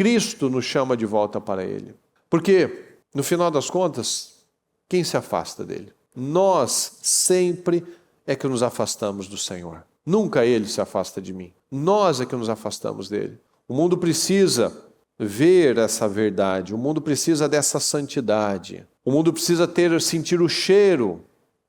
Cristo nos chama de volta para Ele. Porque, no final das contas, quem se afasta dele? Nós sempre é que nos afastamos do Senhor. Nunca Ele se afasta de mim. Nós é que nos afastamos dele. O mundo precisa ver essa verdade. O mundo precisa dessa santidade. O mundo precisa sentir o cheiro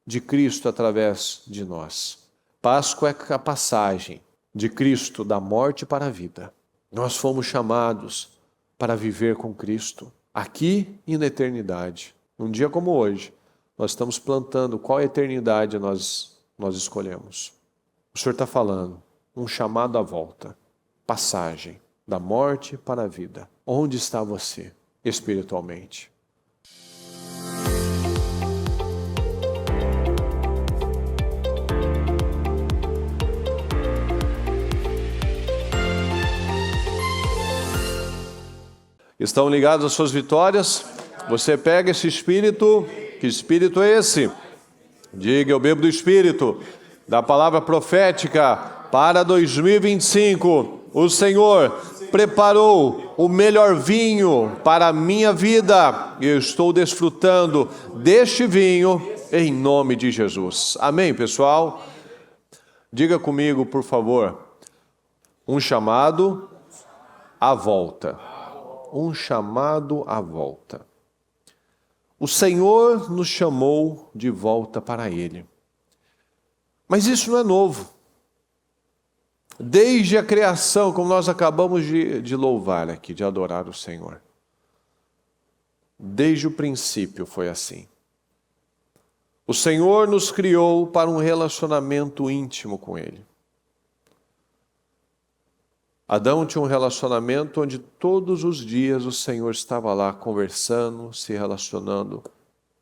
de Cristo através de nós. Páscoa é a passagem de Cristo da morte para a vida. Nós fomos chamados para viver com Cristo, aqui e na eternidade. Num dia como hoje, nós estamos plantando qual eternidade nós escolhemos. O Senhor está falando, um chamado à volta, passagem da morte para a vida. Onde está você espiritualmente? Estão ligados às suas vitórias? Você pega esse Espírito. Que Espírito é esse? Diga, eu bebo do Espírito, da palavra profética para 2025. O Senhor preparou o melhor vinho para a minha vida. E eu estou desfrutando deste vinho em nome de Jesus. Amém, pessoal? Diga comigo, por favor. Um chamado à volta. Um chamado à volta. O Senhor nos chamou de volta para Ele. Mas isso não é novo. Desde a criação, como nós acabamos de louvar aqui, de adorar o Senhor. Desde o princípio foi assim. O Senhor nos criou para um relacionamento íntimo com Ele. Adão tinha um relacionamento onde todos os dias o Senhor estava lá conversando, se relacionando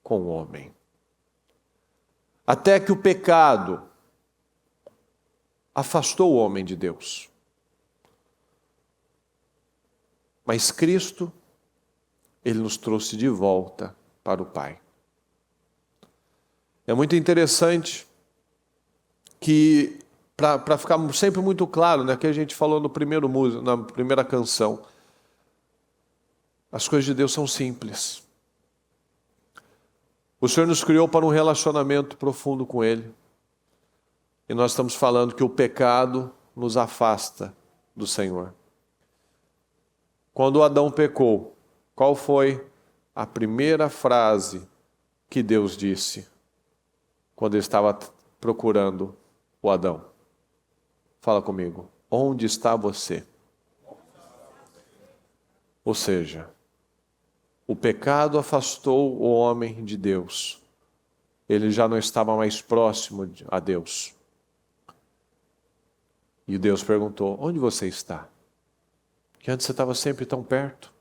com o homem. Até que o pecado afastou o homem de Deus. Mas Cristo, Ele nos trouxe de volta para o Pai. É muito interessante que, para ficar sempre muito claro, né, que a gente falou na primeira canção, as coisas de Deus são simples. O Senhor nos criou para um relacionamento profundo com Ele. E nós estamos falando que o pecado nos afasta do Senhor. Quando Adão pecou, qual foi a primeira frase que Deus disse quando Ele estava procurando o Adão? Fala comigo. Onde está você? Ou seja, o pecado afastou o homem de Deus. Ele já não estava mais próximo a Deus. E Deus perguntou, onde você está? Que antes você estava sempre tão perto.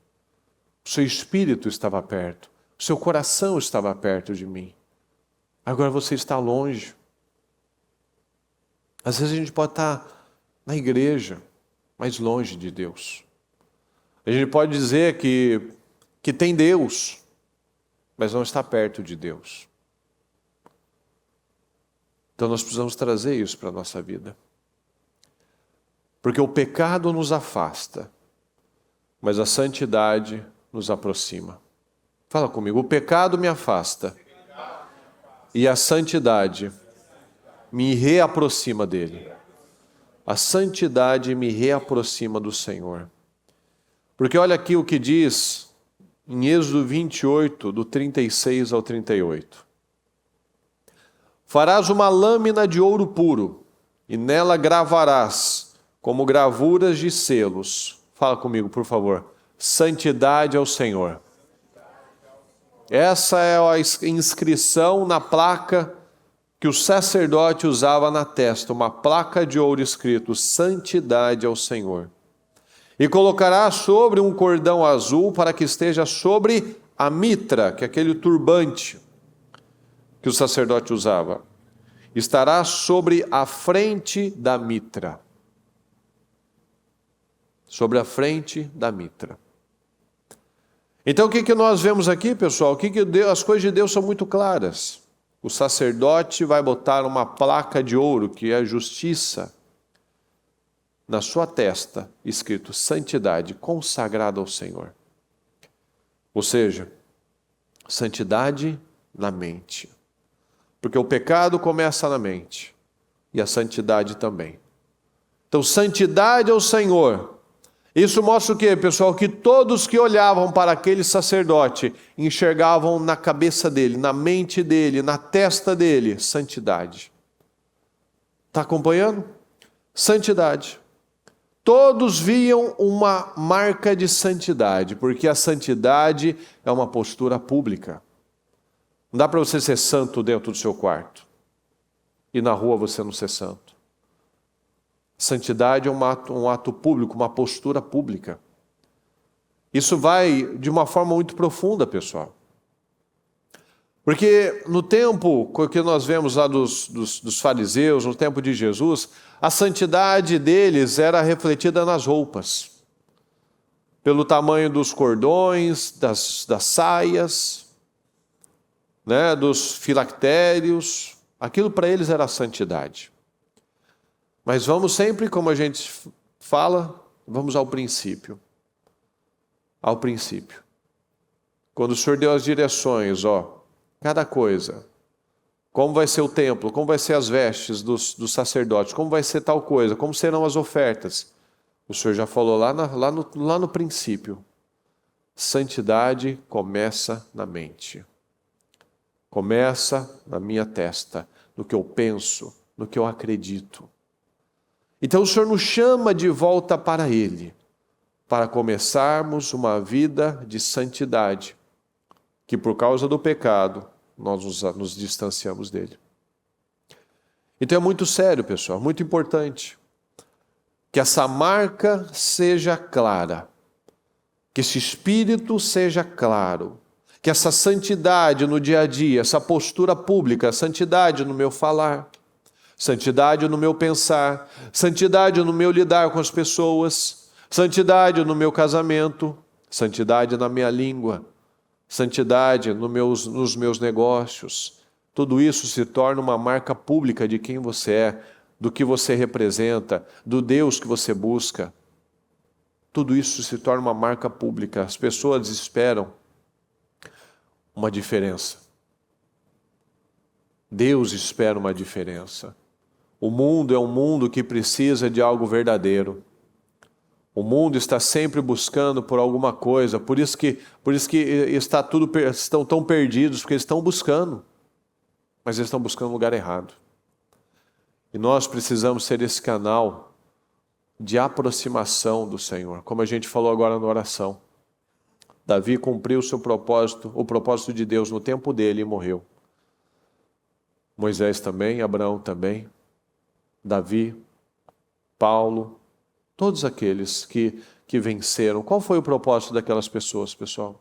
O seu espírito estava perto. O seu coração estava perto de mim. Agora você está longe. Às vezes a gente pode estar na igreja, mas longe de Deus. A gente pode dizer que tem Deus, mas não está perto de Deus. Então nós precisamos trazer isso para a nossa vida. Porque o pecado nos afasta, mas a santidade nos aproxima. Fala comigo, o pecado me afasta e a santidade me reaproxima dele. A santidade me reaproxima do Senhor. Porque olha aqui o que diz em Êxodo 28, do 36 ao 38. Farás uma lâmina de ouro puro, e nela gravarás, como gravuras de selos. Fala comigo, por favor. Santidade ao Senhor. Essa é a inscrição na placa que o sacerdote usava na testa, uma placa de ouro escrito, santidade ao Senhor. E colocará sobre um cordão azul para que esteja sobre a mitra, que é aquele turbante que o sacerdote usava. Estará sobre a frente da mitra. Sobre a frente da mitra. Então o que nós vemos aqui, pessoal? As coisas de Deus são muito claras. O sacerdote vai botar uma placa de ouro, que é a justiça, na sua testa escrito santidade consagrada ao Senhor. Ou seja, santidade na mente. Porque o pecado começa na mente e a santidade também. Então, santidade ao Senhor. Isso mostra o quê, pessoal? Que todos que olhavam para aquele sacerdote enxergavam na cabeça dele, na mente dele, na testa dele, santidade. Está acompanhando? Santidade. Todos viam uma marca de santidade, porque a santidade é uma postura pública. Não dá para você ser santo dentro do seu quarto e na rua você não ser santo. Santidade é um ato público, uma postura pública. Isso vai de uma forma muito profunda, pessoal. Porque no tempo que nós vemos lá dos fariseus, no tempo de Jesus, a santidade deles era refletida nas roupas. Pelo tamanho dos cordões, das saias, né, dos filactérios. Aquilo para eles era a santidade. Mas vamos sempre, como a gente fala, vamos ao princípio. Ao princípio. Quando o Senhor deu as direções, cada coisa. Como vai ser o templo, como vai ser as vestes dos sacerdotes, como vai ser tal coisa, como serão as ofertas. O Senhor já falou lá no princípio. Santidade começa na mente. Começa na minha testa, no que eu penso, no que eu acredito. Então o Senhor nos chama de volta para Ele, para começarmos uma vida de santidade, que por causa do pecado nós nos distanciamos dele. Então é muito sério, pessoal, muito importante, que essa marca seja clara, que esse espírito seja claro, que essa santidade no dia a dia, essa postura pública, santidade no meu falar, santidade no meu pensar, santidade no meu lidar com as pessoas, santidade no meu casamento, santidade na minha língua, santidade nos meus negócios. Tudo isso se torna uma marca pública de quem você é, do que você representa, do Deus que você busca. Tudo isso se torna uma marca pública. As pessoas esperam uma diferença. Deus espera uma diferença. O mundo é um mundo que precisa de algo verdadeiro. O mundo está sempre buscando por alguma coisa, por isso que estão tão perdidos, porque eles estão buscando, mas eles estão buscando o lugar errado. E nós precisamos ser esse canal de aproximação do Senhor, como a gente falou agora na oração. Davi cumpriu o propósito de Deus no tempo dele e morreu. Moisés também, Abraão também, Davi, Paulo, todos aqueles que venceram. Qual foi o propósito daquelas pessoas, pessoal?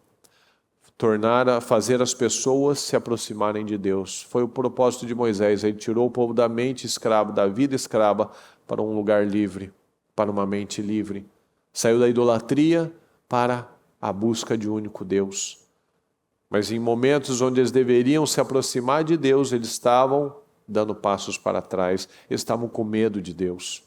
Fazer as pessoas se aproximarem de Deus. Foi o propósito de Moisés. Ele tirou o povo da mente escrava, da vida escrava, para um lugar livre, para uma mente livre. Saiu da idolatria para a busca de um único Deus. Mas em momentos onde eles deveriam se aproximar de Deus, eles estavam dando passos para trás, estavam com medo de Deus.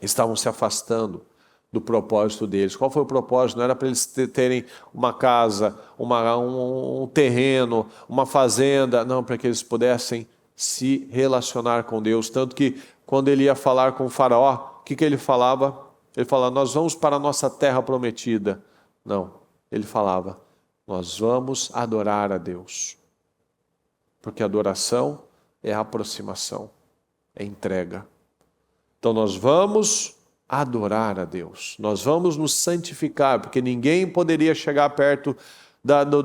Estavam se afastando do propósito deles. Qual foi o propósito? Não era para eles terem uma casa, um terreno, uma fazenda, não, para que eles pudessem se relacionar com Deus. Tanto que quando ele ia falar com o faraó, o que ele falava? Ele falava, nós vamos para a nossa terra prometida. Não, ele falava, nós vamos adorar a Deus. Porque adoração é aproximação, é entrega. Então nós vamos adorar a Deus, nós vamos nos santificar, porque ninguém poderia chegar perto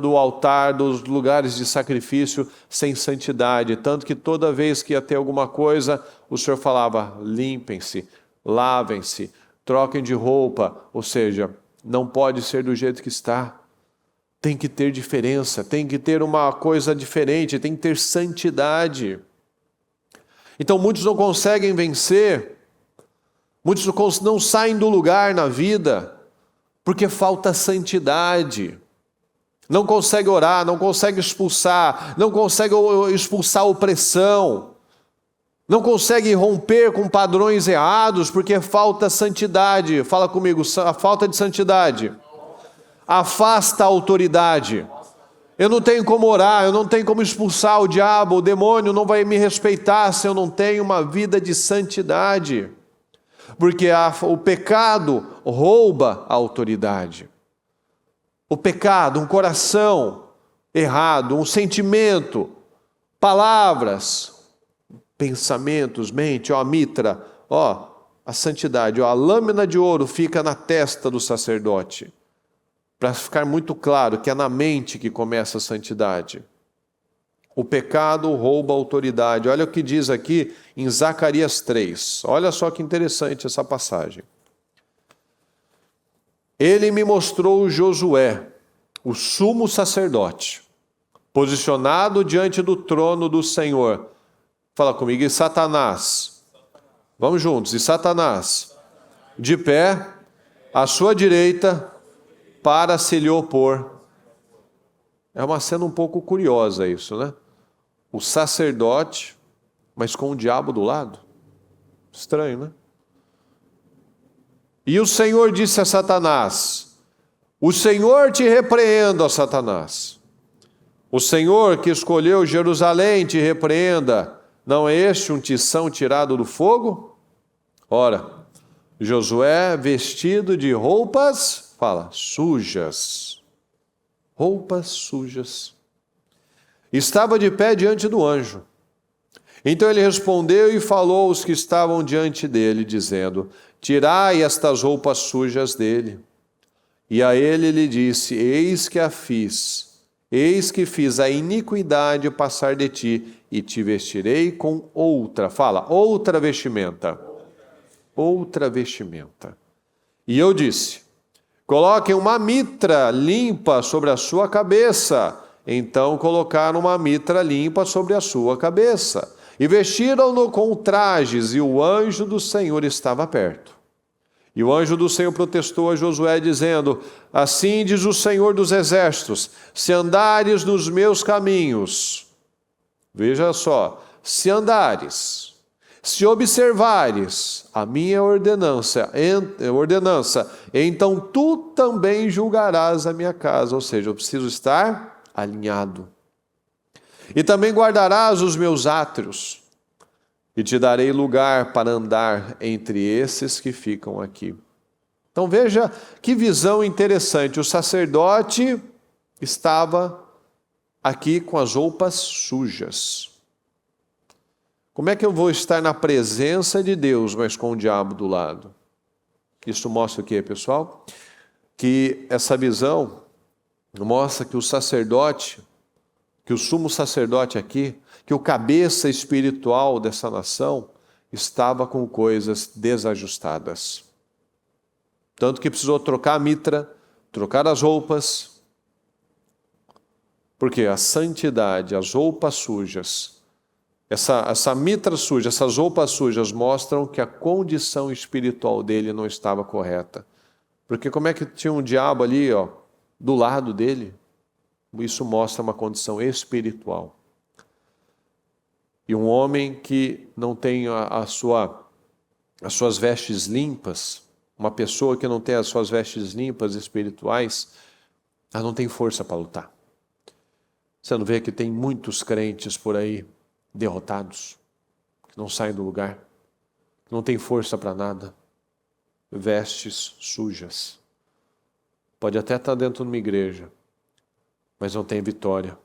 do altar, dos lugares de sacrifício sem santidade, tanto que toda vez que ia ter alguma coisa, o Senhor falava, limpem-se, lavem-se, troquem de roupa, ou seja, não pode ser do jeito que está, tem que ter diferença, tem que ter uma coisa diferente, tem que ter santidade. Então muitos não conseguem vencer, muitos não saem do lugar na vida, porque falta santidade. Não consegue orar, não consegue expulsar a opressão. não consegue romper com padrões errados porque falta santidade. Fala comigo, a falta de santidade afasta a autoridade. Eu não tenho como orar, eu não tenho como expulsar o diabo, o demônio não vai me respeitar se eu não tenho uma vida de santidade. Porque o pecado rouba a autoridade. O pecado, um coração errado, um sentimento, palavras, pensamentos, mente, a mitra, a santidade, a lâmina de ouro fica na testa do sacerdote. Para ficar muito claro que é na mente que começa a santidade. O pecado rouba a autoridade. Olha o que diz aqui em Zacarias 3. Olha só que interessante essa passagem. Ele me mostrou Josué, o sumo sacerdote, posicionado diante do trono do Senhor. Fala comigo, e Satanás. Vamos juntos, e Satanás, de pé, à sua direita, para se lhe opor. É uma cena um pouco curiosa isso, né? O sacerdote, mas com o diabo do lado. Estranho, né? E o Senhor disse a Satanás: o Senhor te repreenda, ó Satanás. O Senhor que escolheu Jerusalém te repreenda. Não é este um tição tirado do fogo? Ora, Josué vestido de roupas, fala, sujas. Roupas sujas. Estava de pé diante do anjo. Então ele respondeu e falou aos que estavam diante dele, dizendo: tirai estas roupas sujas dele. E a ele lhe disse: eis que fiz a iniquidade passar de ti, e te vestirei com outra, fala, outra vestimenta. Outra vestimenta. E eu disse: coloquem uma mitra limpa sobre a sua cabeça. Então colocaram uma mitra limpa sobre a sua cabeça. E vestiram-no com trajes, e o anjo do Senhor estava perto. E o anjo do Senhor protestou a Josué, dizendo: assim diz o Senhor dos Exércitos, se andares nos meus caminhos, veja só, se andares, se observares a minha ordenança, então tu também julgarás a minha casa. Ou seja, eu preciso estar alinhado. E também guardarás os meus átrios, e te darei lugar para andar entre esses que ficam aqui. Então veja que visão interessante. O sacerdote estava aqui com as roupas sujas. Como é que eu vou estar na presença de Deus, mas com o diabo do lado? Isso mostra o quê, pessoal? Que essa visão mostra que o sacerdote, que o sumo sacerdote aqui, que o cabeça espiritual dessa nação estava com coisas desajustadas. Tanto que precisou trocar a mitra, trocar as roupas. Porque a santidade, as roupas sujas, essa mitra suja, essas roupas sujas mostram que a condição espiritual dele não estava correta. Porque como é que tinha um diabo ali, do lado dele? Isso mostra uma condição espiritual. E um homem que não tem as suas vestes limpas, uma pessoa que não tem as suas vestes limpas espirituais, ela não tem força para lutar. Você não vê que tem muitos crentes por aí derrotados, que não saem do lugar, que não tem força para nada, vestes sujas. Pode até estar dentro de uma igreja, mas não tem vitória,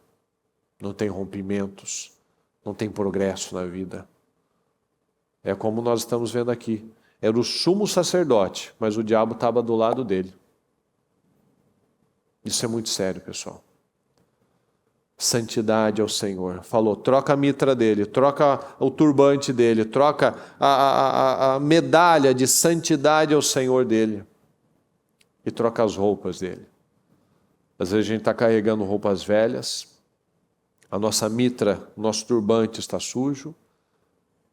não tem rompimentos, não tem progresso na vida. É como nós estamos vendo aqui. Era o sumo sacerdote, mas o diabo estava do lado dele. Isso é muito sério, pessoal. Santidade ao Senhor. Falou, troca a mitra dele, troca o turbante dele, troca a medalha de santidade ao Senhor dele. E troca as roupas dele. Às vezes a gente está carregando roupas velhas, a nossa mitra, o nosso turbante está sujo,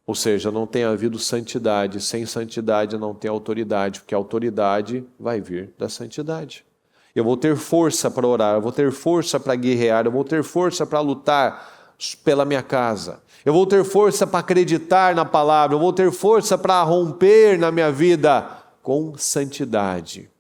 ou seja, não tem havido santidade. Sem santidade não tem autoridade, porque a autoridade vai vir da santidade. Eu vou ter força para orar, eu vou ter força para guerrear, eu vou ter força para lutar pela minha casa. Eu vou ter força para acreditar na palavra. Eu vou ter força para romper na minha vida com santidade.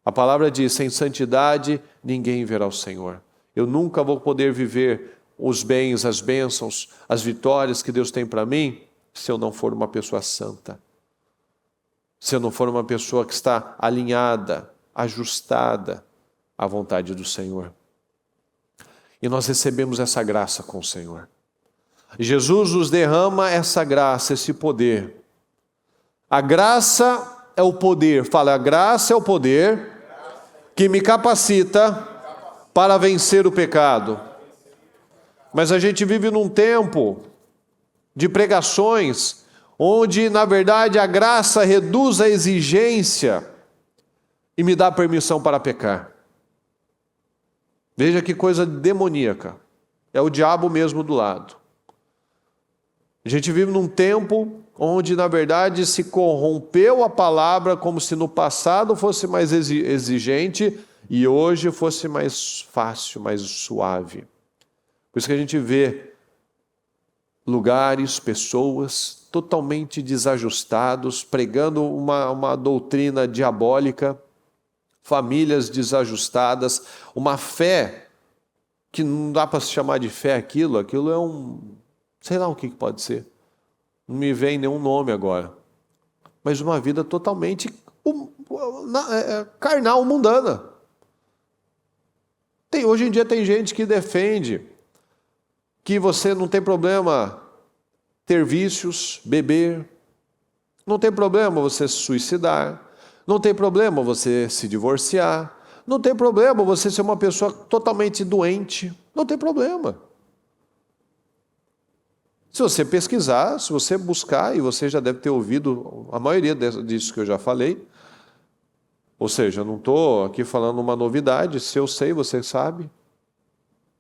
A palavra diz, sem santidade ninguém verá o Senhor. Eu nunca vou poder viver os bens, as bênçãos, as vitórias que Deus tem para mim, se eu não for uma pessoa santa. Se eu não for uma pessoa que está alinhada, ajustada à vontade do Senhor. E nós recebemos essa graça com o Senhor. Jesus nos derrama essa graça, esse poder. A graça é o poder, fala, a graça é o poder que me capacita para vencer o pecado. Mas a gente vive num tempo de pregações onde, na verdade, a graça reduz a exigência e me dá permissão para pecar. Veja que coisa demoníaca. É o diabo mesmo do lado. A gente vive num tempo onde, na verdade, se corrompeu a palavra como se no passado fosse mais exigente e hoje fosse mais fácil, mais suave. Por isso que a gente vê lugares, pessoas totalmente desajustados, pregando uma doutrina diabólica, famílias desajustadas, uma fé que não dá para se chamar de fé aquilo é sei lá o que pode ser. Não me vem nenhum nome agora. Mas uma vida totalmente carnal, mundana. Hoje em dia tem gente que defende que você não tem problema ter vícios, beber. Não tem problema você se suicidar. Não tem problema você se divorciar. Não tem problema você ser uma pessoa totalmente doente. Não tem problema. Se você pesquisar, se você buscar, e você já deve ter ouvido a maioria disso que eu já falei, ou seja, não estou aqui falando uma novidade, se eu sei, você sabe,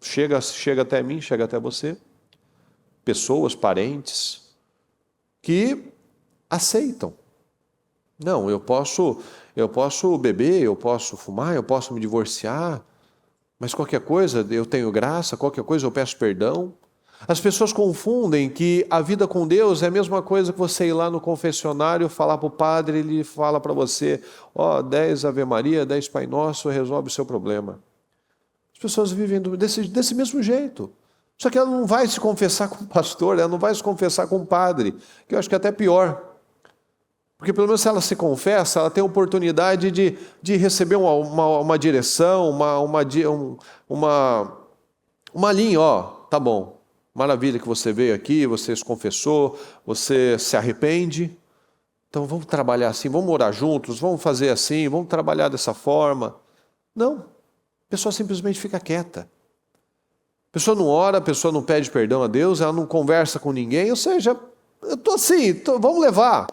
chega até mim, chega até você, pessoas, parentes, que aceitam. Não, eu posso beber, eu posso fumar, eu posso me divorciar, mas qualquer coisa eu tenho graça, qualquer coisa eu peço perdão. As pessoas confundem que a vida com Deus é a mesma coisa que você ir lá no confessionário, falar para o padre, ele fala para você, 10 Ave Maria, 10 Pai Nosso, resolve o seu problema. As pessoas vivem desse mesmo jeito. Só que ela não vai se confessar com o pastor, ela não vai se confessar com o padre, que eu acho que é até pior. Porque pelo menos se ela se confessa, ela tem a oportunidade de receber uma direção, uma linha, tá bom. Maravilha que você veio aqui, você se confessou, você se arrepende. Então vamos trabalhar assim, vamos orar juntos, vamos fazer assim, vamos trabalhar dessa forma. Não, a pessoa simplesmente fica quieta. A pessoa não ora, a pessoa não pede perdão a Deus, ela não conversa com ninguém, ou seja, eu estou assim, vamos levar.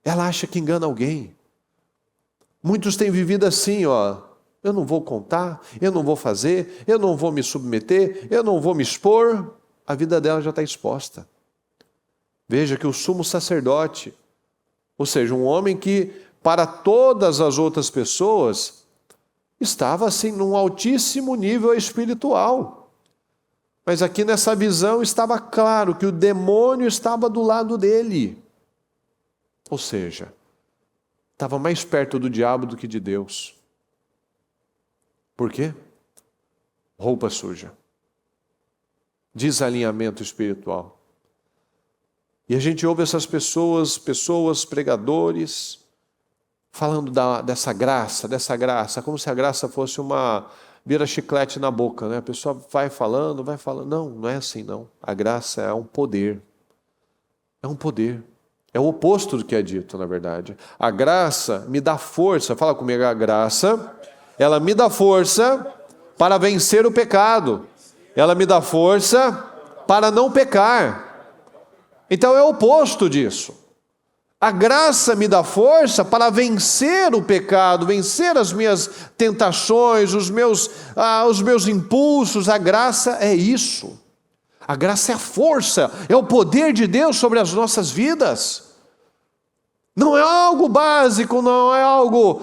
Ela acha que engana alguém. Muitos têm vivido assim, eu não vou contar, eu não vou fazer, eu não vou me submeter, eu não vou me expor. A vida dela já está exposta. Veja que o sumo sacerdote, ou seja, um homem que para todas as outras pessoas estava assim num altíssimo nível espiritual. Mas aqui nessa visão estava claro que o demônio estava do lado dele. Ou seja, estava mais perto do diabo do que de Deus. Por quê? Roupa suja. Desalinhamento espiritual. E a gente ouve essas pessoas, pregadores, falando dessa graça, como se a graça fosse vira chiclete na boca, né? A pessoa vai falando. Não é assim não. A graça é um poder. É um poder. É o oposto do que é dito, na verdade. A graça me dá força. Fala comigo, a graça, ela me dá força para vencer o pecado. Ela me dá força para não pecar. Então é o oposto disso. A graça me dá força para vencer o pecado, vencer as minhas tentações, os meus impulsos. A graça é isso. A graça é a força, é o poder de Deus sobre as nossas vidas. Não é algo básico, não é algo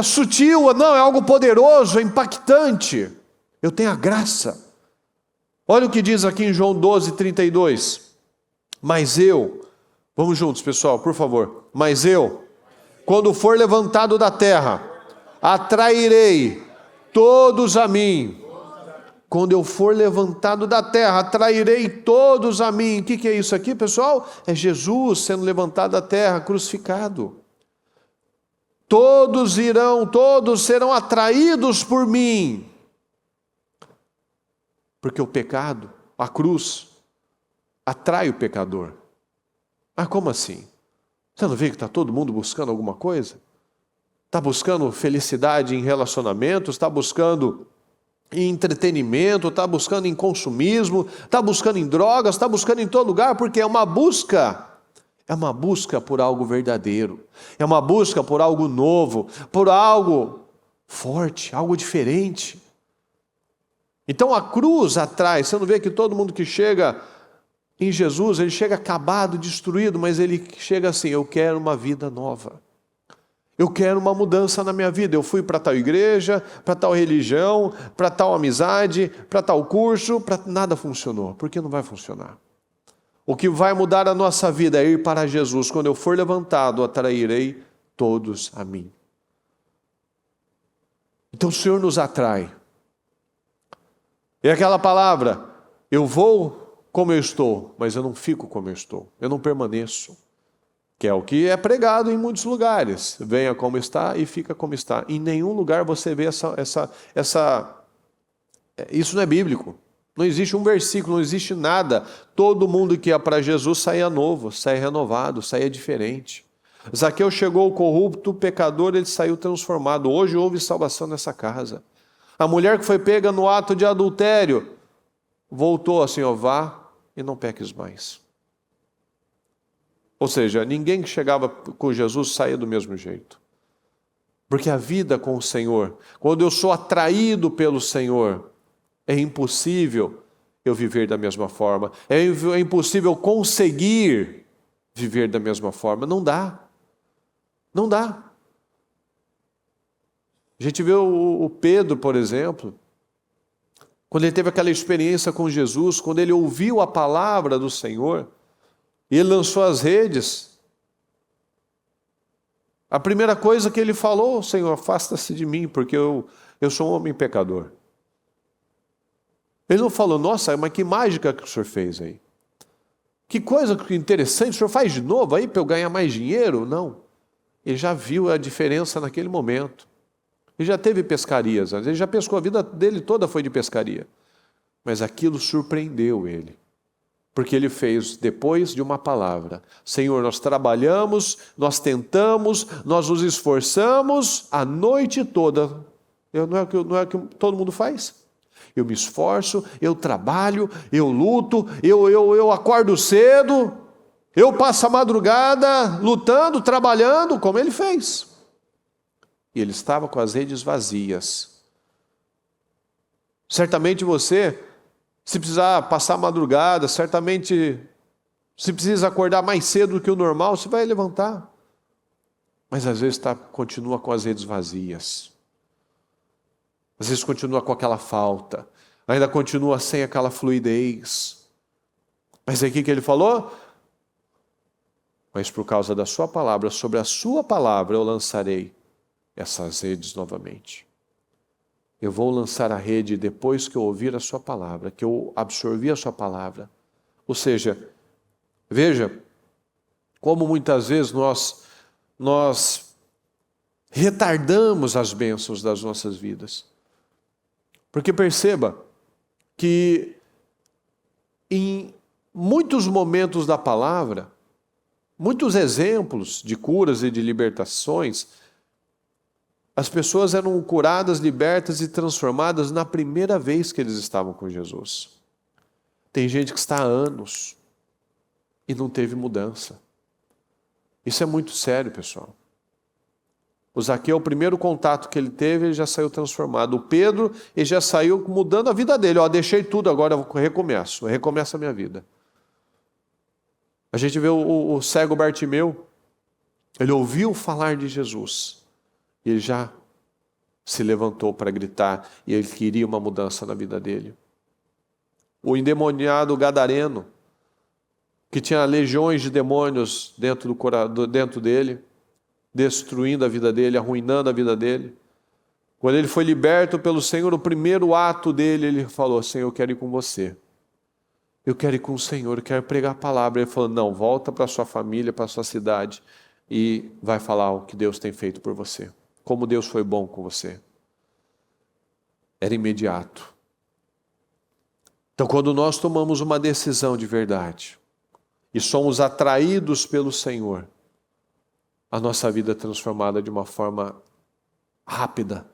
sutil, não, é algo poderoso, é impactante. Eu tenho a graça. Olha o que diz aqui em João 12:32. Mas eu, vamos juntos pessoal, por favor. Mas eu, quando for levantado da terra, atrairei todos a mim. Quando eu for levantado da terra, atrairei todos a mim. O que é isso aqui, pessoal? É Jesus sendo levantado da terra, crucificado. Todos serão atraídos por mim. Porque o pecado, a cruz, atrai o pecador. Mas como assim? Você não vê que está todo mundo buscando alguma coisa? Está buscando felicidade em relacionamentos, está buscando em entretenimento, está buscando em consumismo, está buscando em drogas, está buscando em todo lugar, porque é uma busca por algo verdadeiro, é uma busca por algo novo, por algo forte, algo diferente. Então a cruz atrai. Você não vê que todo mundo que chega em Jesus, ele chega acabado, destruído, mas ele chega assim: eu quero uma vida nova. Eu quero uma mudança na minha vida. Eu fui para tal igreja, para tal religião, para tal amizade, para tal curso, nada funcionou. Por que não vai funcionar? O que vai mudar a nossa vida é ir para Jesus. Quando eu for levantado, atrairei todos a mim. Então o Senhor nos atrai. É aquela palavra: eu vou como eu estou, mas eu não fico como eu estou. Eu não permaneço. Que é o que é pregado em muitos lugares. Venha como está e fica como está. Em nenhum lugar você vê isso não é bíblico. Não existe um versículo, não existe nada. Todo mundo que ia para Jesus saía novo, saía renovado, saía diferente. Zaqueu chegou corrupto, pecador, ele saiu transformado. Hoje houve salvação nessa casa. A mulher que foi pega no ato de adultério voltou assim: ó, vá e não peques mais. Ou seja, ninguém que chegava com Jesus saía do mesmo jeito. Porque a vida com o Senhor, quando eu sou atraído pelo Senhor, é impossível eu viver da mesma forma. É impossível conseguir viver da mesma forma. Não dá. Não dá. A gente vê o Pedro, por exemplo, quando ele teve aquela experiência com Jesus, quando ele ouviu a palavra do Senhor, e ele lançou as redes. A primeira coisa que ele falou: Senhor, afasta-se de mim, porque eu sou um homem pecador. Ele não falou: nossa, mas que mágica que o senhor fez aí. Que coisa interessante, o senhor faz de novo aí para eu ganhar mais dinheiro? Não. Ele já viu a diferença naquele momento. Ele já teve pescarias, ele já pescou, a vida dele toda foi de pescaria. Mas aquilo surpreendeu ele. Porque ele fez depois de uma palavra: Senhor, nós trabalhamos, nós tentamos, nós nos esforçamos a noite toda. Não é o que todo mundo faz? Eu me esforço, eu trabalho, eu luto, eu acordo cedo, eu passo a madrugada lutando, trabalhando, como ele fez. E ele estava com as redes vazias. Certamente você, se precisar passar a madrugada, certamente, se precisa acordar mais cedo do que o normal, você vai levantar. Mas às vezes continua com as redes vazias. Às vezes continua com aquela falta. Ainda continua sem aquela fluidez. Mas aí o que ele falou? Mas por causa da sua palavra, sobre a sua palavra eu lançarei essas redes novamente. Eu vou lançar a rede depois que eu ouvir a sua palavra, que eu absorvi a sua palavra. Ou seja, veja como muitas vezes nós retardamos as bênçãos das nossas vidas. Porque perceba que em muitos momentos da palavra, muitos exemplos de curas e de libertações, as pessoas eram curadas, libertas e transformadas na primeira vez que eles estavam com Jesus. Tem gente que está há anos e não teve mudança. Isso é muito sério, pessoal. O Zaqueu, o primeiro contato que ele teve, ele já saiu transformado. O Pedro, ele já saiu mudando a vida dele. Deixei tudo, agora eu recomeço a minha vida. A gente vê o cego Bartimeu, ele ouviu falar de Jesus. E ele já se levantou para gritar, e ele queria uma mudança na vida dele. o endemoniado gadareno, que tinha legiões de demônios dentro dele, destruindo a vida dele, arruinando a vida dele. Quando ele foi liberto pelo Senhor, o primeiro ato dele, ele falou: Senhor, eu quero ir com você. Eu quero ir com o Senhor, eu quero pregar a palavra. Ele falou: não, volta para a sua família, para a sua cidade e vai falar o que Deus tem feito por você. Como Deus foi bom com você. Era imediato. Então, quando nós tomamos uma decisão de verdade e somos atraídos pelo Senhor, a nossa vida é transformada de uma forma rápida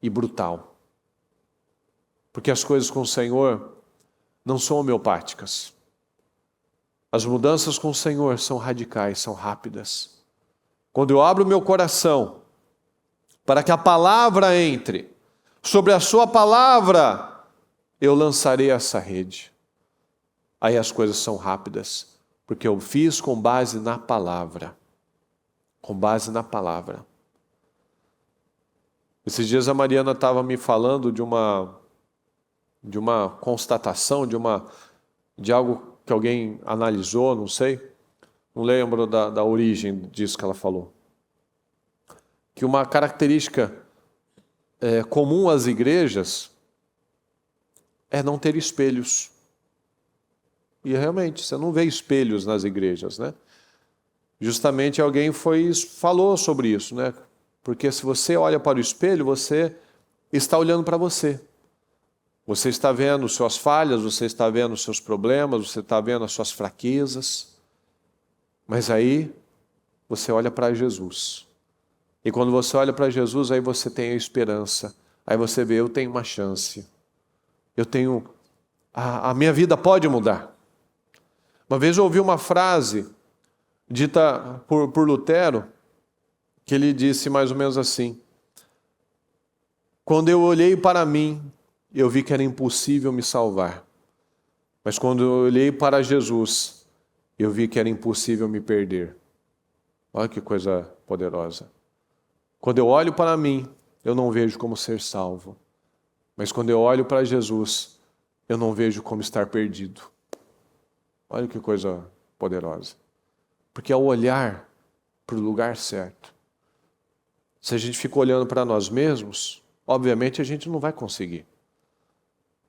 e brutal. Porque as coisas com o Senhor não são homeopáticas. As mudanças com o Senhor são radicais, são rápidas. Quando eu abro meu coração para que a palavra entre, sobre a sua palavra eu lançarei essa rede. Aí as coisas são rápidas, porque eu fiz com base na palavra. Com base na palavra. Esses dias a Mariana estava me falando de uma constatação, de algo que alguém analisou, não sei. Não lembro da origem disso que ela falou. Que uma característica comum às igrejas é não ter espelhos. E realmente, você não vê espelhos nas igrejas, né? Justamente alguém falou sobre isso, né? Porque se você olha para o espelho, você está olhando para você. Você está vendo suas falhas, você está vendo os seus problemas, você está vendo as suas fraquezas. Mas aí, você olha para Jesus. E quando você olha para Jesus, aí você tem a esperança. Aí você vê, eu tenho uma chance. A minha vida pode mudar. Uma vez eu ouvi uma frase dita por Lutero, que ele disse mais ou menos assim: quando eu olhei para mim, eu vi que era impossível me salvar. Mas quando eu olhei para Jesus, eu vi que era impossível me perder. Olha que coisa poderosa. Quando eu olho para mim, eu não vejo como ser salvo. Mas quando eu olho para Jesus, eu não vejo como estar perdido. Olha que coisa poderosa. Porque ao olhar para o lugar certo, se a gente fica olhando para nós mesmos, obviamente a gente não vai conseguir.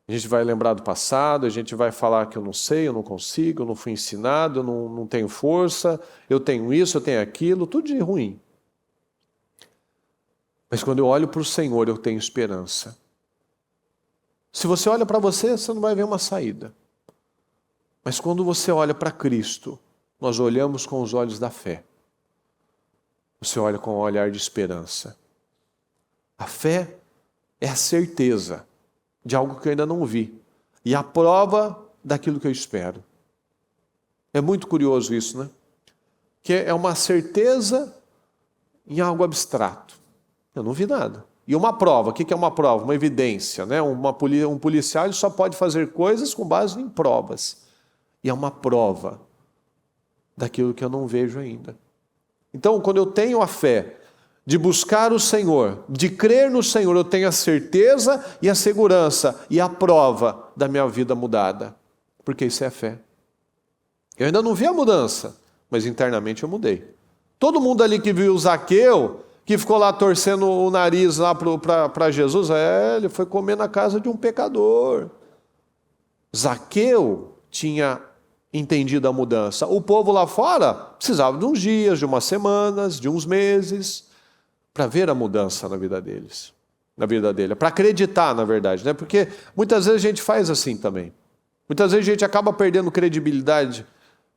A gente vai lembrar do passado, a gente vai falar que eu não sei, eu não consigo, eu não fui ensinado, eu não tenho força, eu tenho isso, eu tenho aquilo, tudo de ruim. Mas quando eu olho para o Senhor, eu tenho esperança. Se você olha para você, você não vai ver uma saída. Mas quando você olha para Cristo, nós olhamos com os olhos da fé. Você olha com um olhar de esperança. A fé é a certeza de algo que eu ainda não vi. E a prova daquilo que eu espero. É muito curioso isso, né? Que é uma certeza em algo abstrato. Eu não vi nada. E uma prova, o que é uma prova? Uma evidência, né? Um policial ele só pode fazer coisas com base em provas. E é uma prova daquilo que eu não vejo ainda. Então, quando eu tenho a fé de buscar o Senhor, de crer no Senhor, eu tenho a certeza e a segurança e a prova da minha vida mudada. Porque isso é fé. Eu ainda não vi a mudança, mas internamente eu mudei. Todo mundo ali que viu o Zaqueu, que ficou lá torcendo o nariz lá para Jesus, ele foi comer na casa de um pecador. Zaqueu tinha entendido a mudança. O povo lá fora precisava de uns dias, de umas semanas, de uns meses, para ver a mudança na vida deles, na vida dele, para acreditar, na verdade, né? Porque muitas vezes a gente faz assim também. Muitas vezes a gente acaba perdendo credibilidade,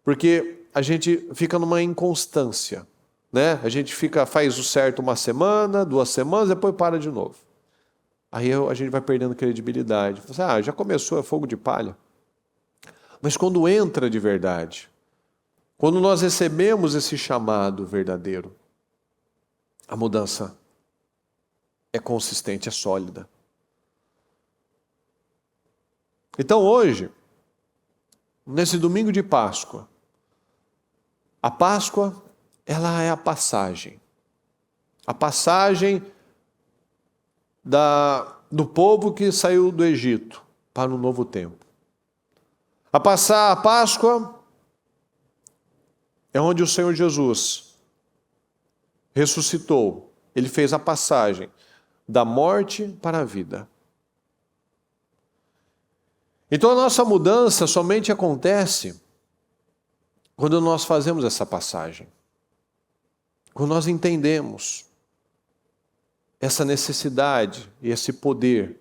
porque a gente fica numa inconstância, né? A gente faz o certo uma semana, 2 semanas, depois para de novo. Aí a gente vai perdendo credibilidade. Já começou, é fogo de palha. Mas quando entra de verdade, quando nós recebemos esse chamado verdadeiro, a mudança é consistente, é sólida. Então hoje, nesse domingo de Páscoa, a Páscoa, ela é a passagem. A passagem do povo que saiu do Egito para um novo tempo. A Páscoa é onde o Senhor Jesus ressuscitou. Ele fez a passagem da morte para a vida. Então a nossa mudança somente acontece quando nós fazemos essa passagem. Quando nós entendemos essa necessidade e esse poder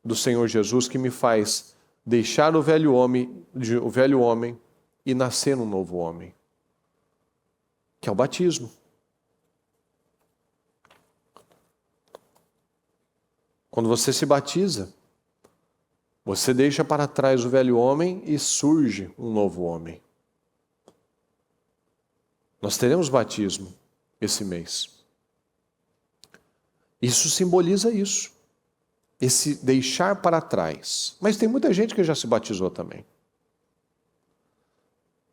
do Senhor Jesus que me faz deixar o velho homem e nascer um novo homem, que é o batismo. Quando você se batiza, você deixa para trás o velho homem e surge um novo homem. Nós teremos batismo esse mês. Isso simboliza isso. Esse deixar para trás. Mas tem muita gente que já se batizou também.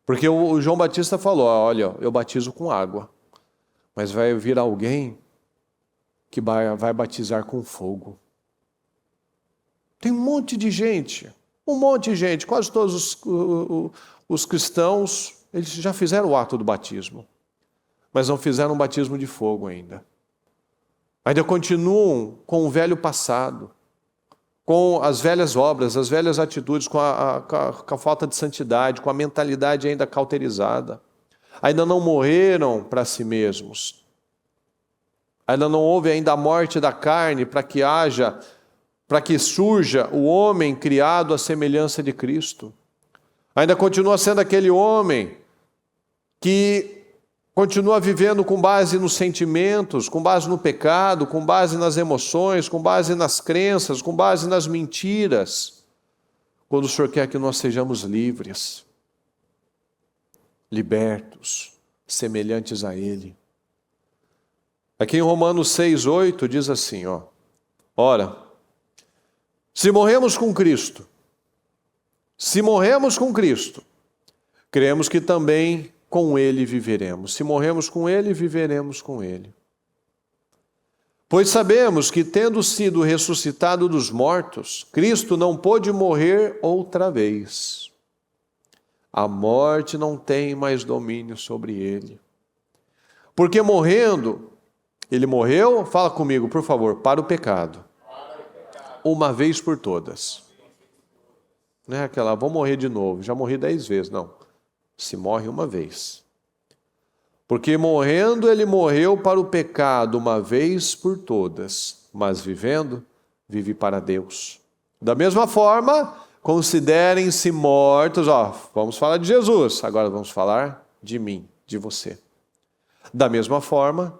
Porque o João Batista falou, olha, eu batizo com água, mas vai vir alguém que vai batizar com fogo. Tem um monte de gente, quase todos os cristãos, eles já fizeram o ato do batismo, mas não fizeram um batismo de fogo ainda. Ainda continuam com o velho passado, com as velhas obras, as velhas atitudes, com a falta de santidade, com a mentalidade ainda cauterizada. Ainda não morreram para si mesmos. Ainda não houve ainda a morte da carne para que surja o homem criado à semelhança de Cristo. Ainda continua sendo aquele homem que continua vivendo com base nos sentimentos, com base no pecado, com base nas emoções, com base nas crenças, com base nas mentiras. Quando o Senhor quer que nós sejamos livres, libertos, semelhantes a Ele. Aqui em Romanos 6:8 diz assim, ora, se morremos com Cristo, cremos que também com Ele viveremos. Se morremos com Ele, viveremos com Ele. Pois sabemos que, tendo sido ressuscitado dos mortos, Cristo não pôde morrer outra vez. A morte não tem mais domínio sobre Ele. Porque morrendo, Ele morreu, fala comigo, por favor, para o pecado. Uma vez por todas. Não é aquela, vou morrer de novo, já morri 10 vezes, não. Se morre uma vez. Porque morrendo, Ele morreu para o pecado uma vez por todas, mas vivendo, vive para Deus. Da mesma forma, considerem-se mortos, vamos falar de Jesus, agora vamos falar de mim, de você. Da mesma forma,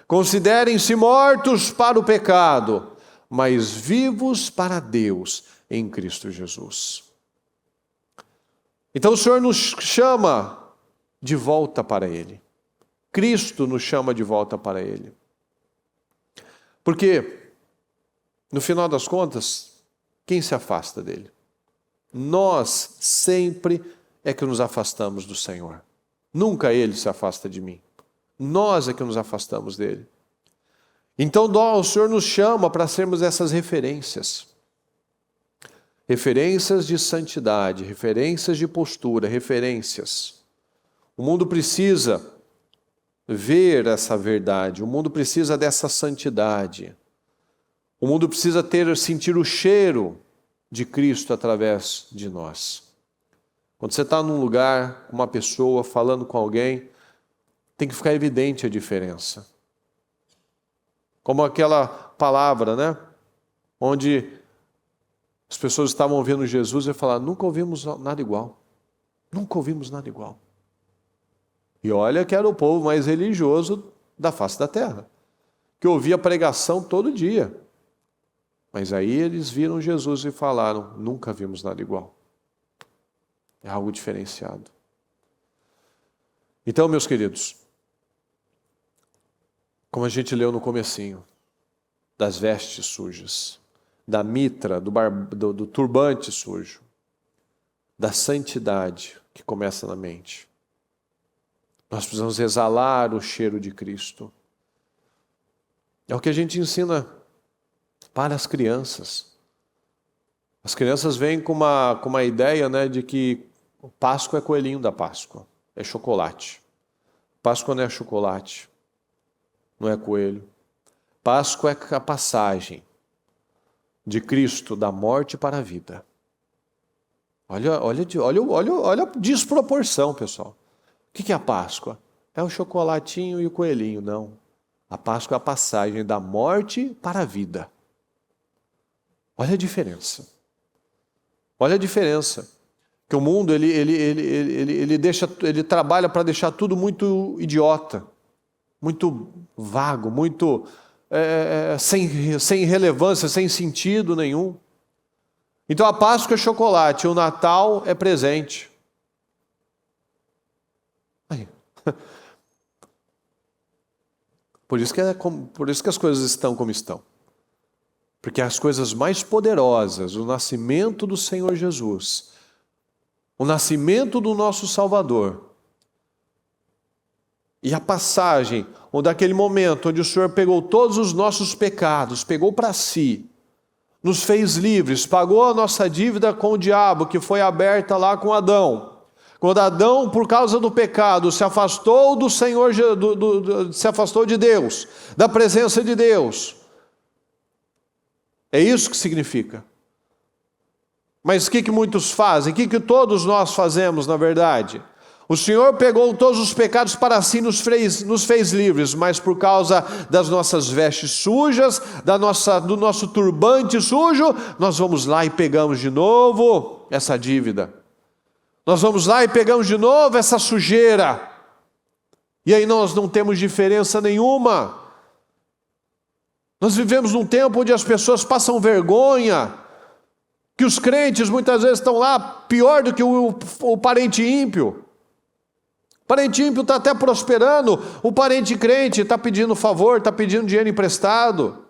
considerem-se mortos para o pecado, mas vivos para Deus em Cristo Jesus. Então o Senhor nos chama de volta para Ele. Cristo nos chama de volta para Ele. Porque, no final das contas, quem se afasta dele? Nós sempre é que nos afastamos do Senhor. Nunca Ele se afasta de mim. Nós é que nos afastamos dele. Então o Senhor nos chama para sermos essas referências. Referências de santidade, referências de postura, referências. O mundo precisa ver essa verdade, o mundo precisa dessa santidade. O mundo precisa sentir o cheiro de Cristo através de nós. Quando você está num lugar, com uma pessoa, falando com alguém, tem que ficar evidente a diferença. Como aquela palavra, né? Onde as pessoas estavam ouvindo Jesus e falaram, nunca ouvimos nada igual. Nunca ouvimos nada igual. E olha que era o povo mais religioso da face da terra, que ouvia pregação todo dia. Mas aí eles viram Jesus e falaram, nunca vimos nada igual. É algo diferenciado. Então, meus queridos, como a gente leu no comecinho, das vestes sujas, da mitra, do turbante sujo, da santidade que começa na mente. Nós precisamos exalar o cheiro de Cristo. É o que a gente ensina para as crianças. As crianças vêm com uma ideia, né, de que Páscoa é coelhinho da Páscoa, é chocolate. Páscoa não é chocolate, não é coelho. Páscoa é a passagem de Cristo da morte para a vida. Olha a desproporção, pessoal. O que é a Páscoa? É o chocolatinho e o coelhinho, não. A Páscoa é a passagem da morte para a vida. Olha a diferença. Olha a diferença. Que o mundo ele trabalha para deixar tudo muito idiota, muito vago, muito sem relevância, sem sentido nenhum. Então a Páscoa é chocolate, o Natal é presente. Aí. Por isso que as coisas estão como estão. Porque as coisas mais poderosas, o nascimento do Senhor Jesus, o nascimento do nosso Salvador, e a passagem, ou daquele momento onde o Senhor pegou todos os nossos pecados, pegou para si, nos fez livres, pagou a nossa dívida com o diabo, que foi aberta lá com Adão. Quando Adão, por causa do pecado, se afastou do Senhor, se afastou de Deus, da presença de Deus. É isso que significa. Mas o que muitos fazem? O que todos nós fazemos, na verdade? O Senhor pegou todos os pecados para si, nos fez livres, mas por causa das nossas vestes sujas, do nosso turbante sujo, nós vamos lá e pegamos de novo essa dívida. Nós vamos lá e pegamos de novo essa sujeira. E aí nós não temos diferença nenhuma. Nós vivemos num tempo onde as pessoas passam vergonha, que os crentes muitas vezes estão lá pior do que o parente ímpio. O parente ímpio está até prosperando, o parente crente está pedindo favor, está pedindo dinheiro emprestado.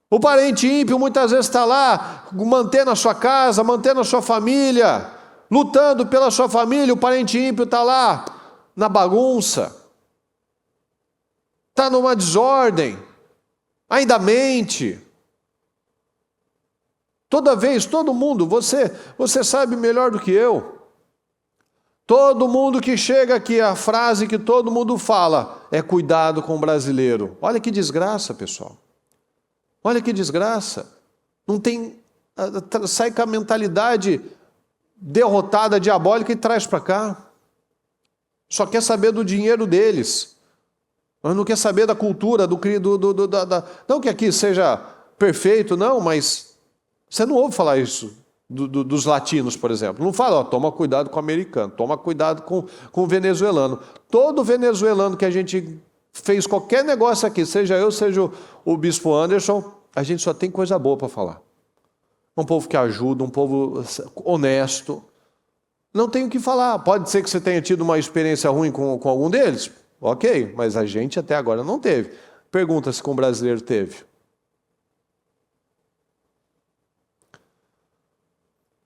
O parente ímpio muitas vezes está lá mantendo a sua casa, mantendo a sua família, lutando pela sua família. O parente ímpio está lá na bagunça, está numa desordem, ainda mente. Toda vez, todo mundo, você sabe melhor do que eu. Todo mundo que chega aqui, a frase que todo mundo fala é cuidado com o brasileiro. Olha que desgraça, pessoal. Olha que desgraça. Não tem, sai com a mentalidade derrotada, diabólica e traz para cá. Só quer saber do dinheiro deles. Mas não quer saber da cultura, não que aqui seja perfeito, não, mas você não ouve falar isso dos latinos, por exemplo. Não fala, toma cuidado com o americano, toma cuidado com o venezuelano. Todo venezuelano que a gente fez qualquer negócio aqui, seja eu, seja o bispo Anderson, a gente só tem coisa boa para falar. Um povo que ajuda, um povo honesto. Não tem o que falar. Pode ser que você tenha tido uma experiência ruim com algum deles. Ok, mas a gente até agora não teve. Pergunta se com o brasileiro teve.